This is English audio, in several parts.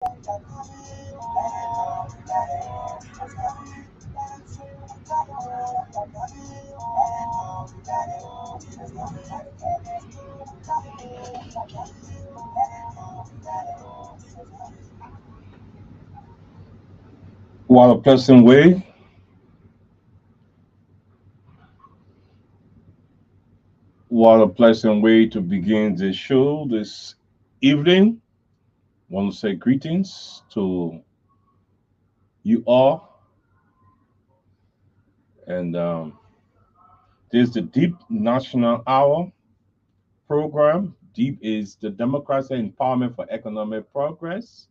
What a pleasant way. What a pleasant way to begin the show this evening. Want to say greetings to you all. And this is the Deep National Hour program. Deep is the Democracy Empowerment for Economic Progress.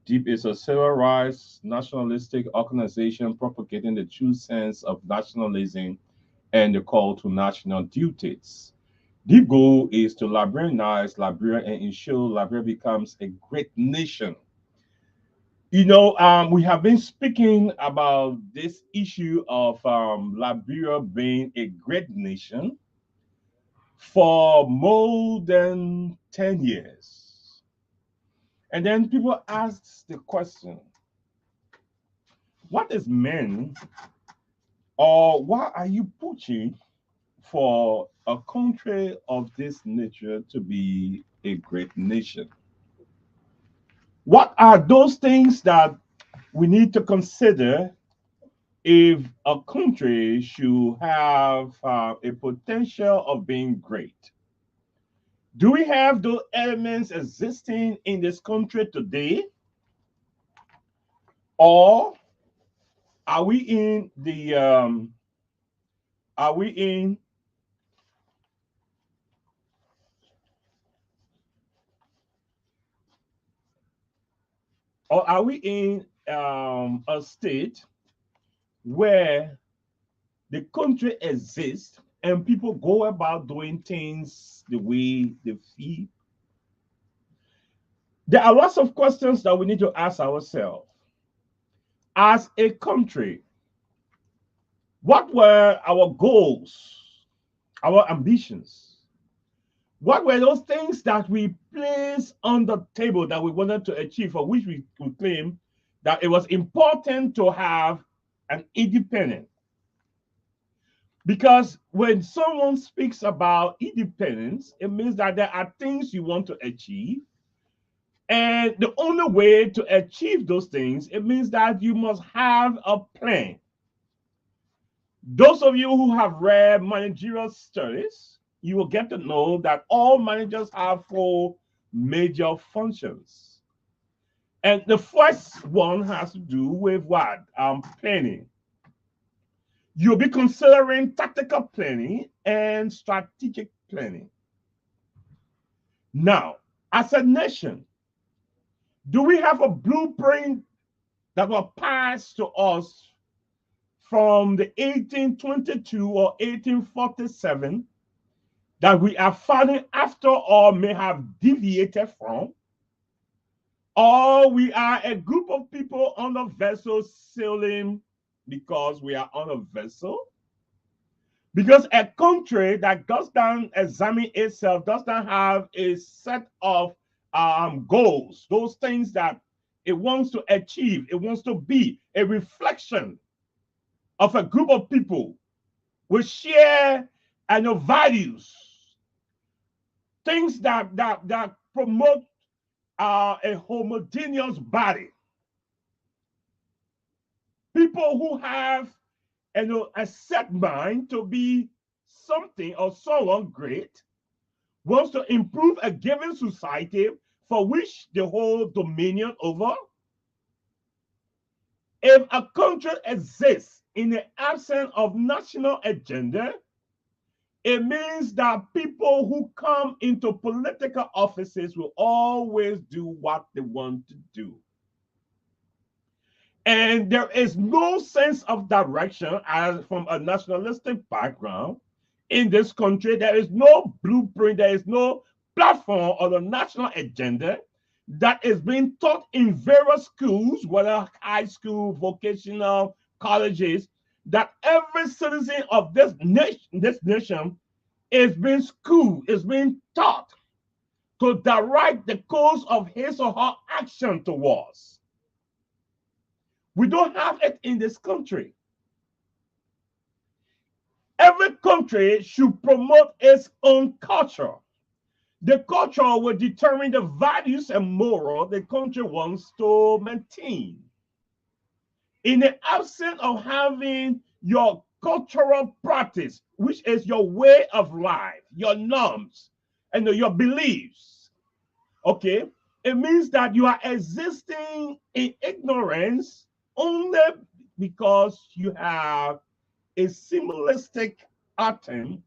Deep is a civil rights nationalistic organization propagating the true sense of nationalism and the call to national duties. Deep goal is to Liberianize Liberia and ensure Liberia becomes a great nation. We have been speaking about this issue of Liberia being a great nation for more than 10 years. And then people ask the question, what is meant or why are you pushing for a country of this nature to be a great nation? What are those things that we need to consider if a country should have a potential of being great? Do we have those elements existing in this country today? Or are we in the are we in or are we in a state where the country exists and people go about doing things the way they feel? There are lots of questions that we need to ask ourselves. As a country, what were our goals, our ambitions? What were those things that we placed on the table that we wanted to achieve, for which we claim that it was important to have an independent? Because when someone speaks about independence, it means that there are things you want to achieve. And the only way to achieve those things, it means that you must have a plan. Those of you who have read managerial studies, you will get to know that all managers have four major functions. And the first one has to do with what? Planning. You'll be considering tactical planning and strategic planning. Now, as a nation, do we have a blueprint that was passed to us from the 1822 or 1847 that we are following after or may have deviated from? Or we are a group of people on a vessel sailing because we are on a vessel? Because a country that does not examine itself does not have a set of goals, those things that it wants to achieve, it wants to be a reflection of a group of people with share and values, things that promote a homogeneous body. People who have a set mind to be something or someone great, wants to improve a given society for which they hold dominion over. If a country exists in the absence of national agenda, it means that people who come into political offices will always do what they want to do. And there is no sense of direction as from a nationalistic background in this country. There is no blueprint, there is no platform or the national agenda that is being taught in various schools, whether high school, vocational, colleges, that every citizen of this nation is being schooled, is being taught to direct the course of his or her action towards. We don't have it in this country. Every country should promote its own culture. The culture will determine the values and morals the country wants to maintain. In the absence of having your cultural practice, which is your way of life, your norms, and your beliefs, okay, it means that you are existing in ignorance only because you have a symbolistic atom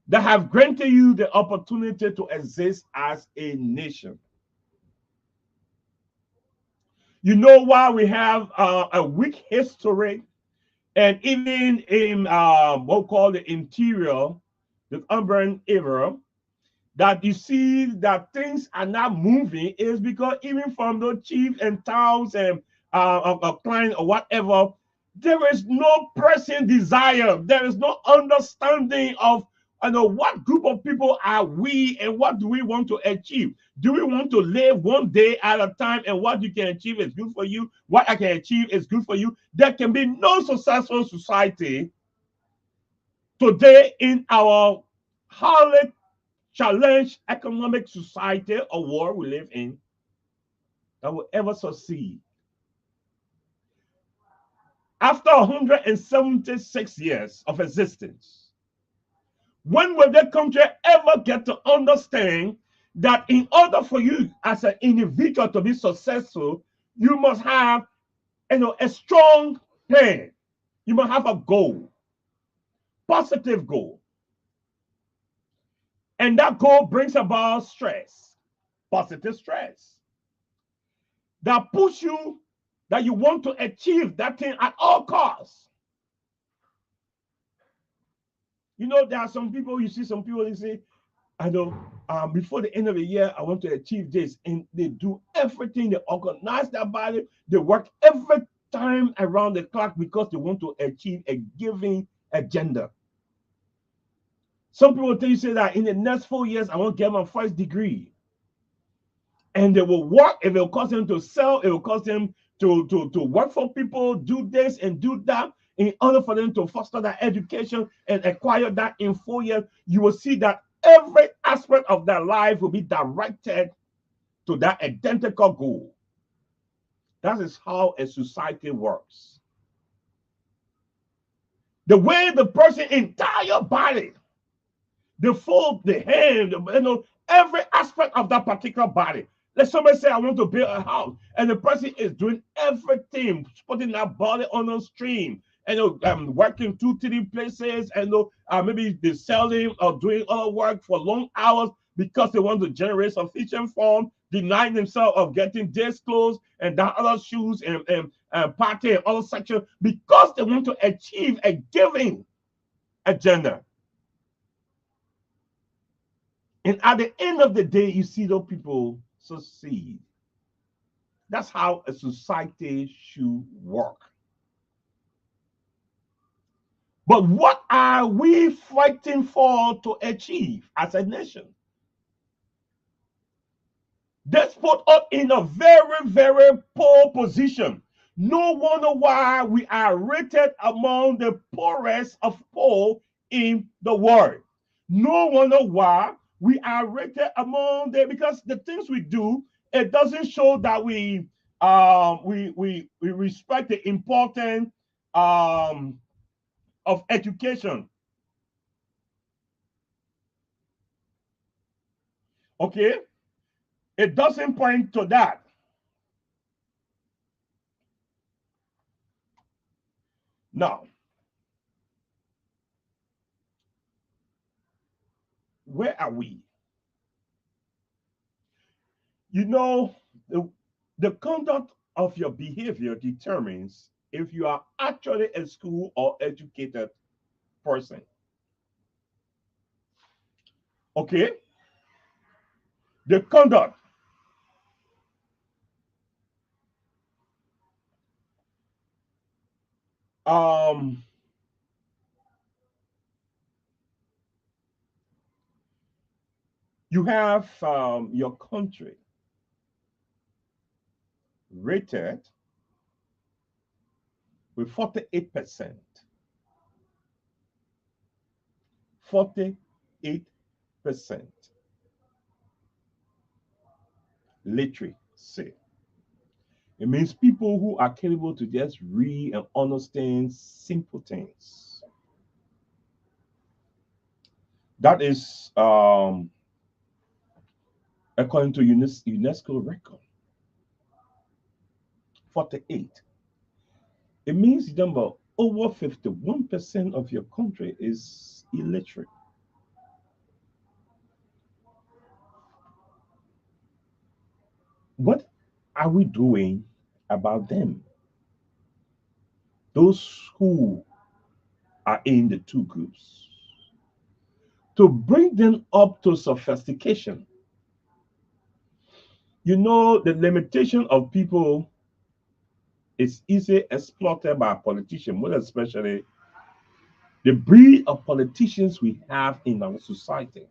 that have granted you the opportunity to exist as a nation. You know why we have a weak history, and even in what we call the interior, the urban era, that you see that things are not moving is because even from the chief and towns and client or whatever, there is no pressing desire. There is no understanding of what group of people are we and what do we want to achieve. Do we want to live one day at a time, and what you can achieve is good for you? What I can achieve is good for you. There can be no successful society today in our highly challenged economic society or world we live in that will ever succeed. After 176 years of existence, when will the country ever get to understand that in order for you as an individual to be successful, you must have a strong plan. You must have a goal, positive goal. And that goal brings about stress, positive stress. That push you, that you want to achieve that thing at all costs. There are some people, you see some people, they say, I know, before the end of the year, I want to achieve this. And they do everything, they organize their body, they work every time around the clock because they want to achieve a given agenda. Some people tell you, say that in the next 4 years, I want to get my first degree. And they will work, it will cause them to sell, it will cause them to work for people, do this and do that, in order for them to foster that education and acquire that in 4 years. You will see that every aspect of their life will be directed to that identical goal. That is how a society works. The way the person's entire body, the foot, the hand, every aspect of that particular body. Let somebody say, I want to build a house, and the person is doing everything, putting that body on a stream, and working 2-3 places, and maybe they're selling or doing other work for long hours because they want to generate sufficient funds, denying themselves of getting this clothes and that other shoes and party and other section because they want to achieve a given agenda. And at the end of the day, you see those people succeed. That's how a society should work. But what are we fighting for to achieve as a nation? That's put us in a very, very poor position. No wonder why we are rated among the poorest of poor in the world. No wonder why we are rated among because the things we do, it doesn't show that we respect the importance of education. Okay, it doesn't point to that. Now, where are we? The conduct of your behavior determines if you are actually a school or educated person. Okay? The conduct. Um, You have your country rated with 48%. 48% literacy. It means people who are capable to just read and understand simple things. That is according to UNESCO record. 48. It means number over 51% of your country is illiterate. What are we doing about them? Those who are in the two groups. To bring them up to sophistication. You know, the limitation of people is easily exploited by politicians, more especially the breed of politicians we have in our society.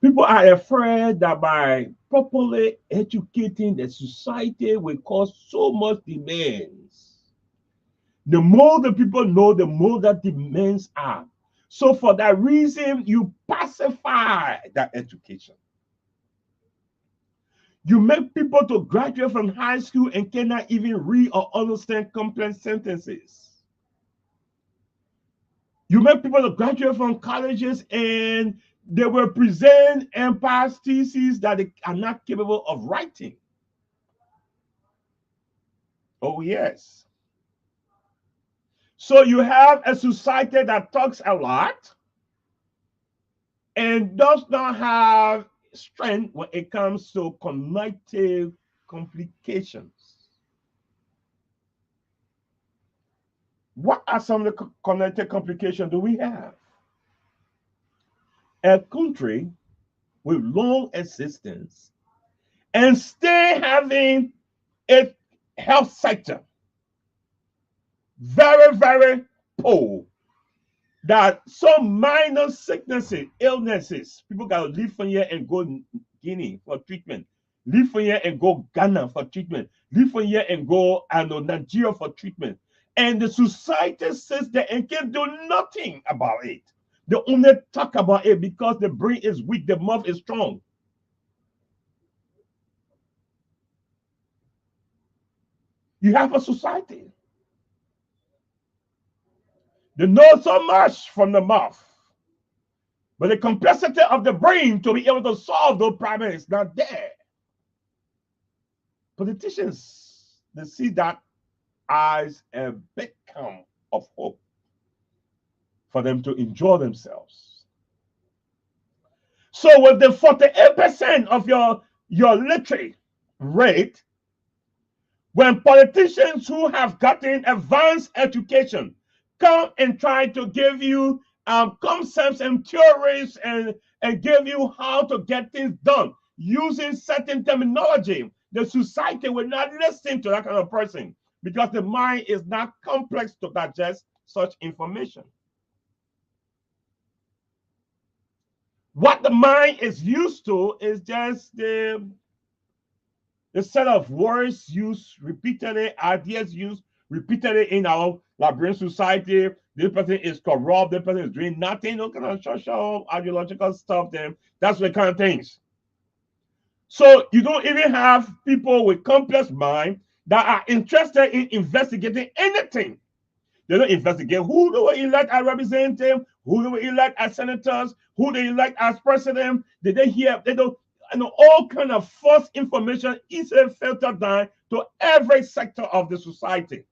People are afraid that by properly educating the society will cause so much demands. The more the people know, the more that demands are. So for that reason, you pacify that education. You make people to graduate from high school and cannot even read or understand complex sentences. You make people to graduate from colleges and they will present empire theses that they are not capable of writing. Oh, yes. So you have a society that talks a lot and does not have strength when it comes to cognitive complications. What are some of the cognitive complications do we have? A country with long existence and still having a health sector very, very poor, that some minor sicknesses, illnesses, people got to leave from here and go Guinea for treatment, leave from here and go Ghana for treatment, leave from here and go Nigeria for treatment. And the society sits there and can do nothing about it. They only talk about it because the brain is weak, the mouth is strong. You have a society. They know so much from the mouth, but the complexity of the brain to be able to solve those problems is not there. Politicians, they see that as a beacon of hope for them to enjoy themselves. So with the 48% of your literate rate, when politicians who have gotten advanced education come and try to give you concepts and theories and give you how to get things done using certain terminology, the society will not listen to that kind of person because the mind is not complex to digest such information. What the mind is used to is just the set of words used repeatedly, ideas used repeatedly in our Liberian society. This person is corrupt, this person is doing nothing, no kind of social, ideological stuff, then that's the kind of things. So you don't even have people with complex mind that are interested in investigating anything. They don't investigate who they will elect as representative, who they will elect as senators, who they elect as president. Did they hear? They don't. And all kind of false information easily filtered down to every sector of the society.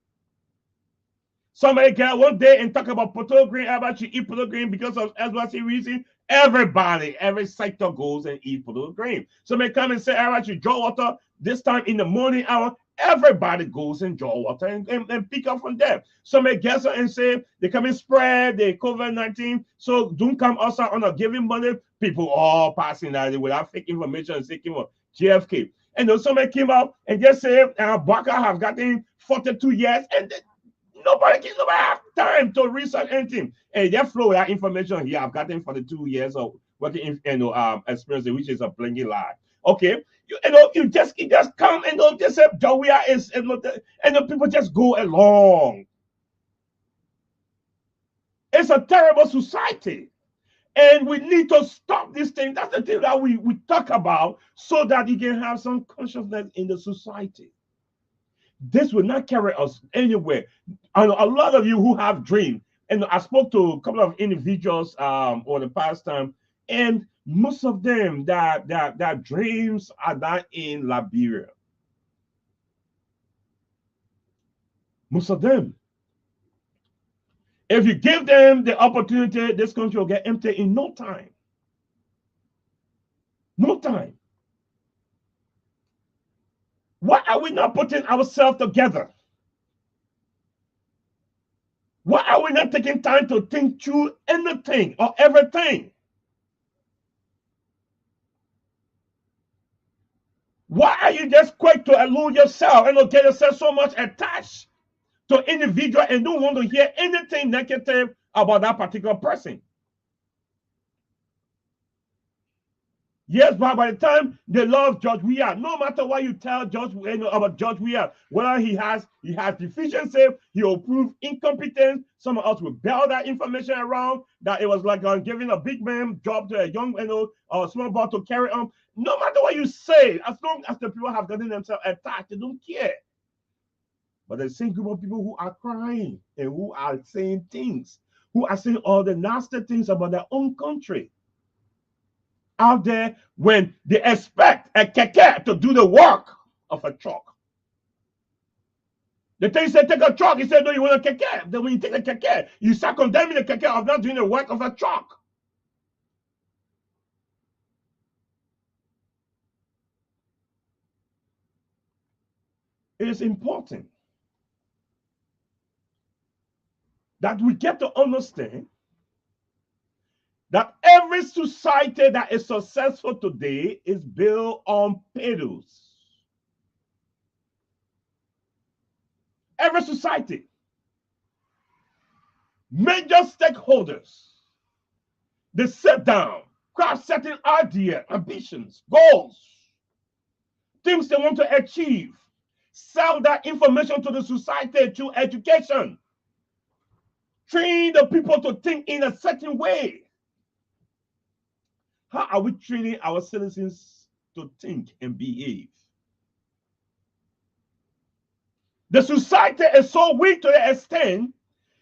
Somebody get one day and talk about potato grain, about you eat potato grain because of SYC reason. Everybody, every sector goes and eat potato grain. Somebody come and say, about you draw water this time in the morning hour. Everybody goes and draw water and pick up from there. Somebody gets up and say they come and spread the COVID-19. So don't come outside on a given Monday. People all passing that without fake information and seeking for JFK. And then somebody came out and just said, Baka have gotten 42 years. And nobody have time to research anything. And just flow that information here. I've gotten 42 years of working in experience, which is a blinking lie. Okay, you just come and just say Jawia is and people just go along. It's a terrible society. And we need to stop this thing. That's the thing that we talk about so that you can have some consciousness in the society. This will not carry us anywhere. And a lot of you who have dreams, and I spoke to a couple of individuals over the past time, and most of them that dreams are not in Liberia. Most of them. If you give them the opportunity, this country will get empty in no time. No time. Why are we not putting ourselves together? Why are we not taking time to think through anything or everything? Why are you just quick to elude yourself and get yourself so much attached to individual and don't want to hear anything negative about that particular person? Yes, but by the time they love George Weah, no matter what you tell George about George Weah, whether he has deficiency, he will prove incompetent. Someone else will bail that information around that it was like giving a big man job to a young or small boy to carry on. No matter what you say, as long as the people have gotten themselves attacked, they don't care. But the same group of people who are crying and who are saying things, who are saying all the nasty things about their own country out there when they expect a keke to do the work of a truck. The thing said, take a truck. He said, no, you want a keke. Then when you take a keke, you start condemning the keke of not doing the work of a truck. It is important that we get to understand that every society that is successful today is built on pedals. Every society, major stakeholders, they sit down, craft certain ideas, ambitions, goals, things they want to achieve, sell that information to the society through education, train the people to think in a certain way. How are we training our citizens to think and behave? The society is so weak to the extent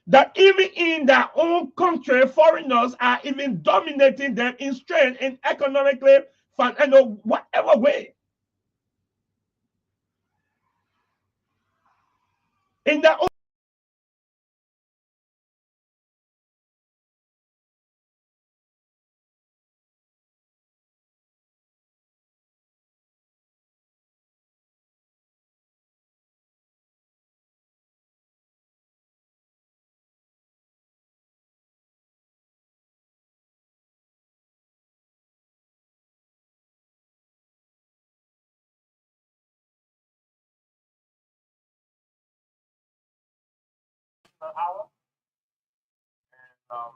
that even in their own country, foreigners are even dominating them in strength and economically, whatever way. In their own hour and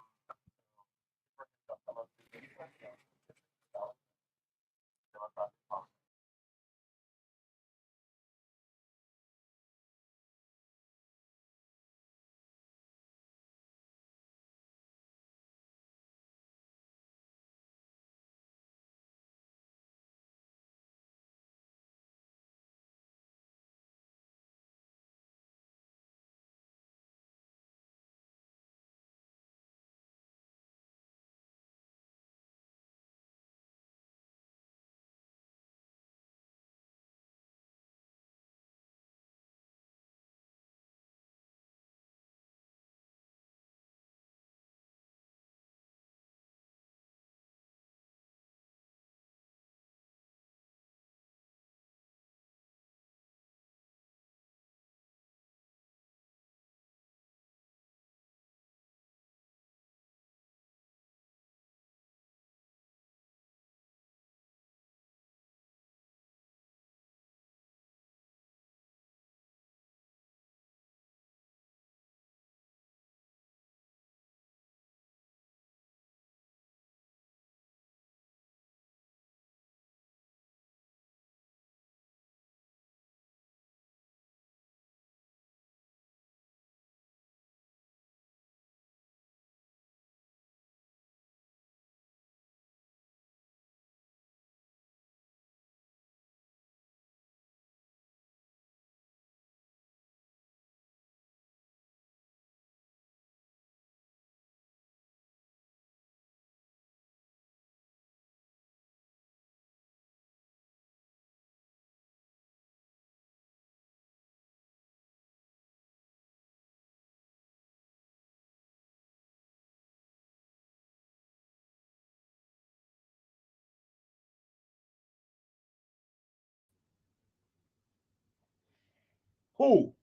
Who?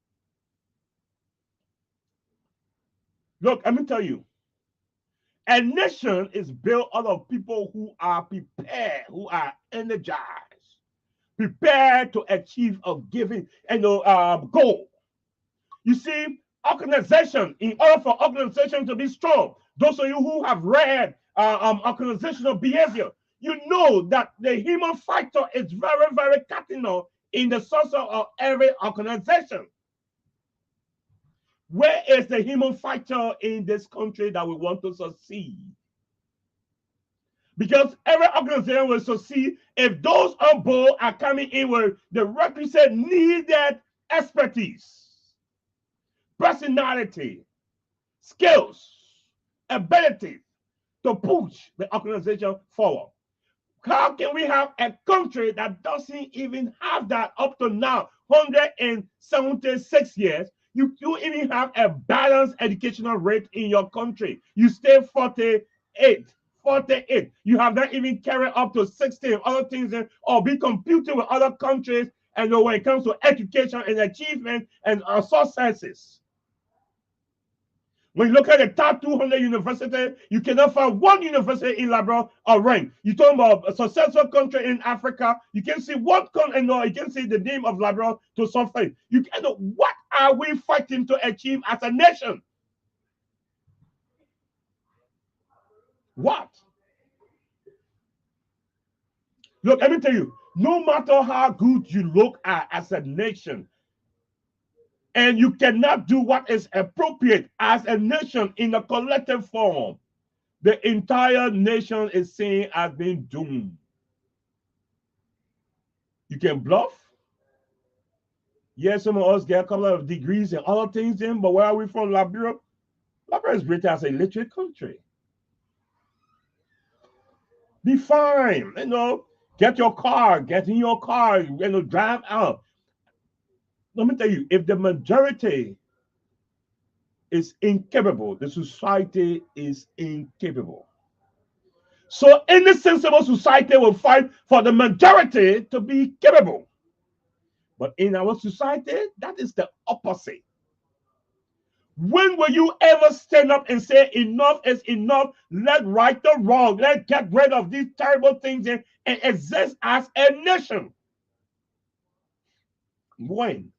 Look, let me tell you. A nation is built out of people who are prepared, who are energized, prepared to achieve a given goal. You see, organization, in order for organization to be strong, those of you who have read organizational behavior, you know that the human factor is very, very cardinal in the source of every organization. Where is the human factor in this country that we want to succeed? Because every organization will succeed if those on board are coming in with the requisite needed expertise, personality, skills, ability to push the organization forward. How can we have a country that doesn't even have that up to now, 176 years? You even have a balanced educational rate in your country. You stay 48. 48. You have not even carried up to 60 other things or be competing with other countries and when it comes to education and achievement and successes. When you look at the top 200 universities, you cannot find one university in Labrador or rank. You talk about a successful country in Africa, you can see what you can see the name of Labrador to something. You can know what are we fighting to achieve as a nation? What? Look, let me tell you, no matter how good you look at as a nation, and you cannot do what is appropriate as a nation in a collective form, the entire nation is seen as being doomed. You can bluff. Yes, some of us get a couple of degrees and other things in, but where are we from? Liberia? Liberia is rated as a literate country. Be fine, get your car, get in your car, drive out. Let me tell you, if the majority is incapable, the society is incapable. So any sensible society will fight for the majority to be capable. But in our society, that is the opposite. When will you ever stand up and say enough is enough? Let's right the wrong. Let's get rid of these terrible things and exist as a nation. When?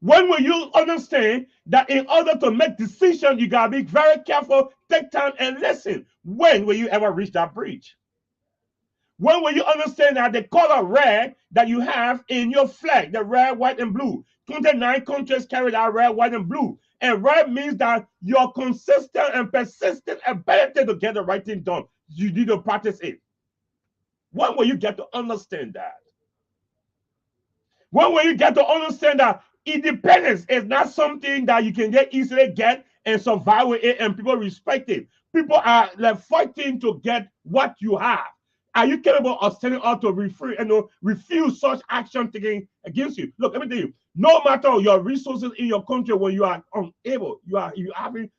When will you understand that in order to make decisions, you gotta be very careful, take time and listen? When will you ever reach that bridge? When will you understand that the color red that you have in your flag, the red, white, and blue, 29 countries carry that red, white, and blue. And red means that your consistent and persistent ability to get the right thing done, you need to practice it. When will you get to understand that? When will you get to understand that independence is not something that you can just easily get and survive with it and people respect it? People are like fighting to get what you have. Are you capable of standing up to refuse such action taken against you? Look, let me tell you, no matter your resources in your country, when you are unable, you having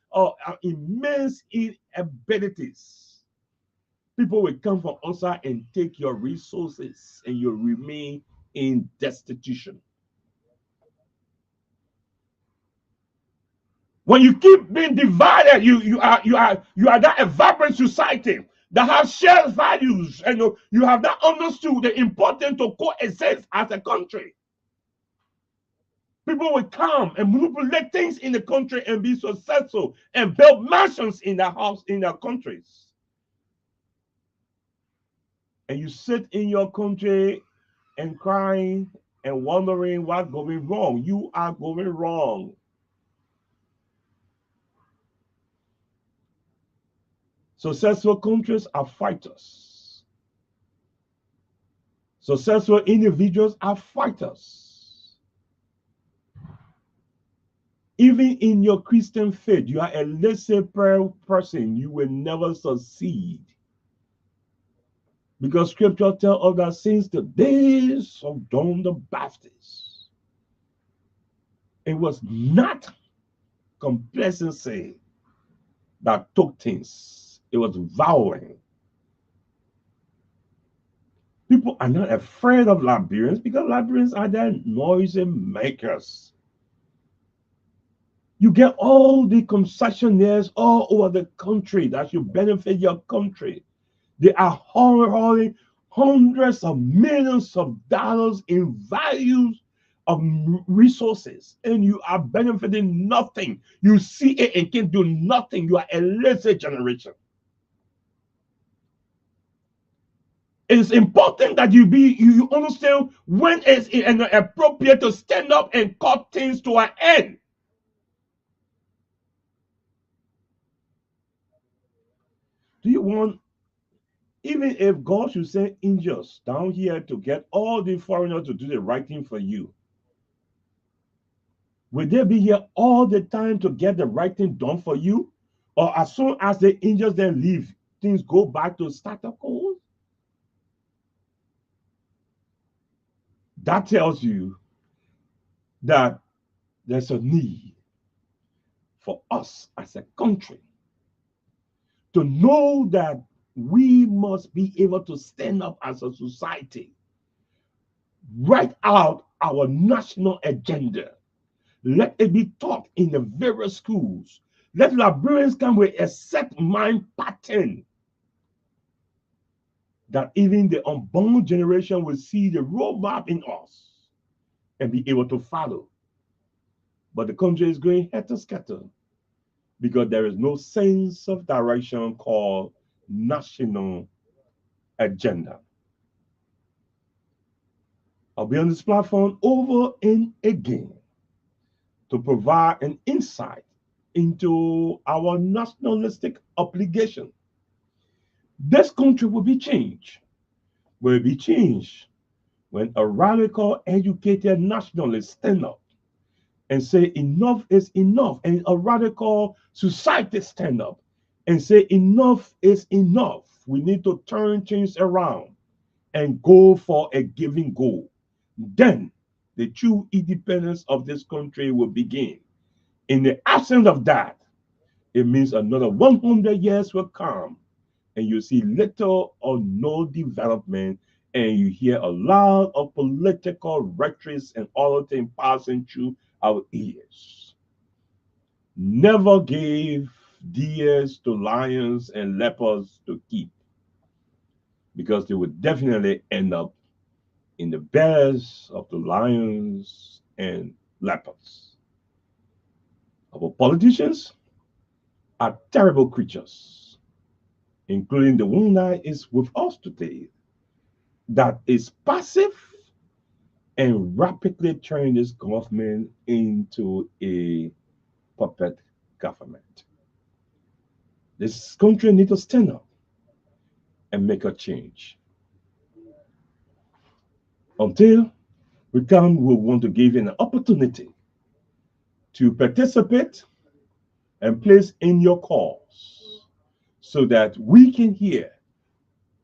immense inabilities. People will come from outside and take your resources, and you remain in destitution. When you keep being divided, you are that a vibrant society that has shared values, and you have not understood the importance to coexist as a country. People will come and manipulate things in the country and be successful and build mansions in their house, in their countries. And you sit in your country and crying and wondering what's going wrong. You are going wrong. Successful countries are fighters. Successful individuals are fighters. Even in your Christian faith, you are a laissez-faire person. You will never succeed. Because scripture tells us that since the days of John the Baptist, it was not complacency that took things. It was vowing. People are not afraid of Liberians because Liberians are the noisy makers. You get all the concessionaires all over the country that should benefit your country. They are hauling hundreds of millions of dollars in values of resources, and you are benefiting nothing. You see it and can't do nothing. You are a lazy generation. It is important that you understand when it's appropriate to stand up and cut things to an end. Do you want, even if God should send angels down here to get all the foreigners to do the right thing for you, will they be here all the time to get the right thing done for you? Or as soon as the angels then leave, things go back to status quo? That tells you that there's a need for us as a country to know that we must be able to stand up as a society, write out our national agenda. Let it be taught in the various schools. Let librarians come with a set mind pattern that even the unborn generation will see the roadmap in us and be able to follow. But the country is going helter skelter because there is no sense of direction called national agenda. I'll be on this platform over and again to provide an insight into our nationalistic obligation. This country will be changed. Will be changed when a radical, educated nationalist stand up and say enough is enough, and a radical society stand up and say enough is enough. We need to turn things around and go for a given goal. Then the true independence of this country will begin. In the absence of that, it means another 100 years will come and you see little or no development, and you hear a lot of political rhetoric and other things passing through our ears. Never gave deers to lions and leopards to keep because they would definitely end up in the bellies of the lions and leopards. Our politicians are terrible creatures, including the one that is with us today, that is passive and rapidly turning this government into a puppet government. This country needs to stand up and make a change. Until we come, we want to give you an opportunity to participate and place in your calls so that we can hear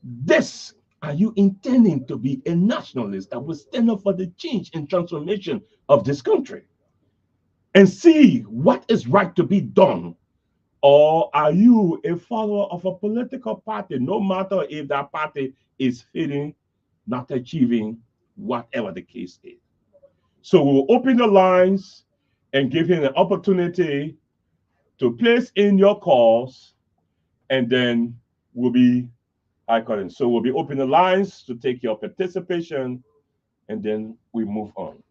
this. Are you intending to be a nationalist that will stand up for the change and transformation of this country and see what is right to be done? Or are you a follower of a political party, no matter if that party is failing, not achieving, whatever the case is? So we'll open the lines and give you an opportunity to place in your calls, and then we'll be I call it. So we'll be opening the lines to take your participation, and then we move on.